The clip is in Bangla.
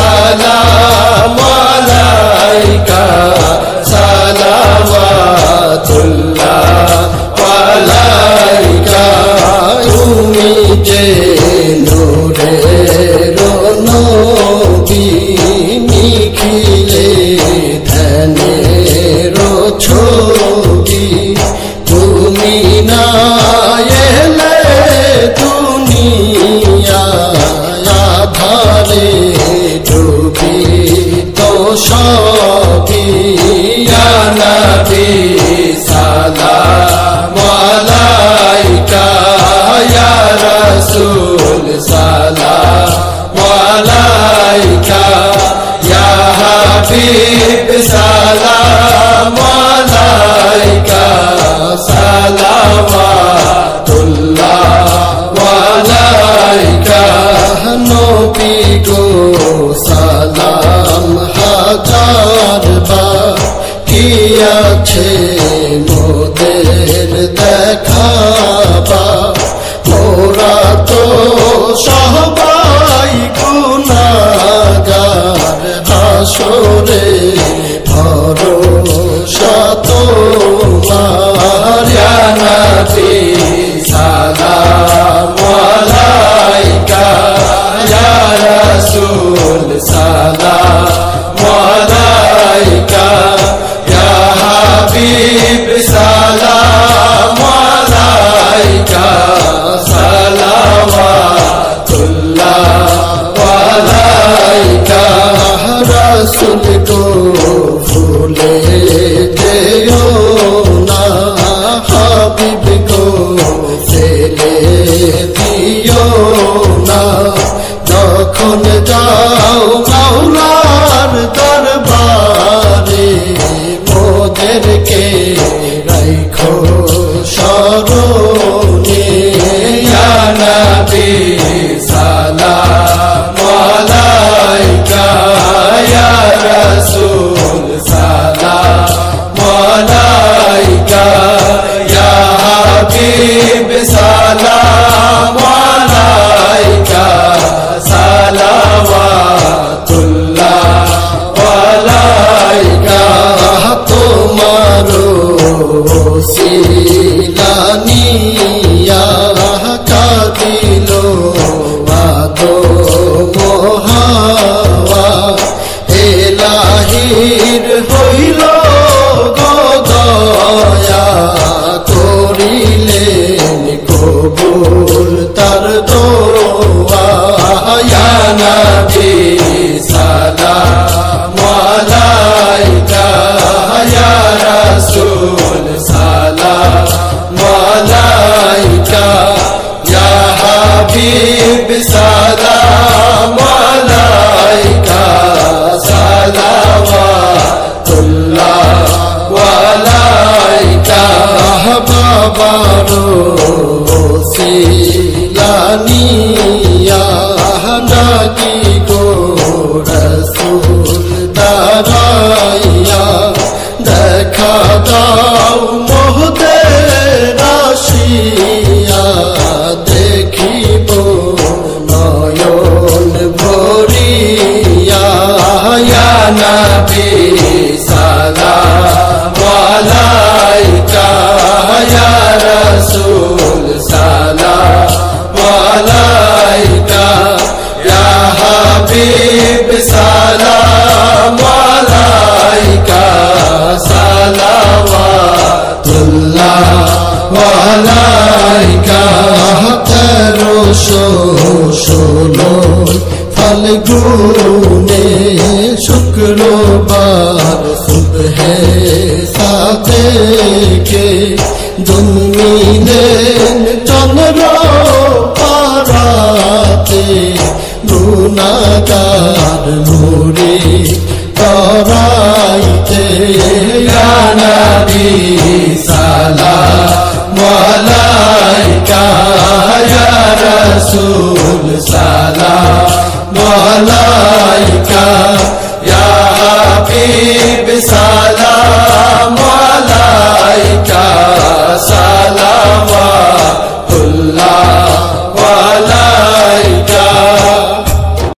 সালাম আলাইকা সালাওয়াতুল্লাহ আলাইকা তুমি যে নূরের নবী নিখিলে ধ্যানের ছবি তুমি না এলে দুনিয়ায় আধারে ডুবি তো সবই ইয়া নবী সালাম আলাইকা ইয়া রাসূল সালাম আলাইকা ইয়া হাবিব সালাম আলাইকা সালাওয়াতুল্লাহ আলাইকা নবী গো সালাম হাজার বার কি আছে মোদের দেখাবা মোরা তো সবাই গুনাহগার হাসরে ভরসা তোমার ইয়া নবী সালাম আলাইকা ইয়া রাসূল সালাম আলাইকা ইয়া হাবিব সালাম আলাইকা সালাওয়াতুল্লাহ আলাইকা রাসূল গো ভুলে যেও না হাবিব গো ফেলে দিও না যখন যাও মাওলার দরবারে মোদেরকে রাখো স্মরণে ইয়া নবী সালাম আলাইকা ইয়া রাসূল সালাম আলাইকা ইয়া হাবিব সালাম আলাইকা সালাওয়াতুল্লাহ আলাইকা তোমার ওসিলা নিয়া কাঁদিল আদম হাওয়া এলাহির হইল গো দয়া করিলেন কবুল তার দোয়া ইয়া নবী সালাম আলাইকা ইয়া রাসূল সালাম আলাইকা ইয়া হাবিব সালাম আলাইকা সালাওয়াতুল্লাহ আলাইকা বাবার ওসিলা নিয়া ডাকি গো রাসূল দাঁড়াইয়া দেখা দাও মোদের আসিয়া দেখিব নয়ন ভরিয়া ইয়া নবী সালাম আলাইকা ইয়া রাসূল সালাম আলাইকা ইয়া হাবিব সালাম আলাইকা সালাওয়াতুল্লাহ আলাইকা 1316 ফাল্গুনে শুক্রবার সুবহে সাদেকে জন্মিলেন চন্দ্র পারাতে গুনাহগার নুরে তরাইতে ইয়া নবী সালাম আলাইকা ইয়া রাসূল সালাম আলাইকা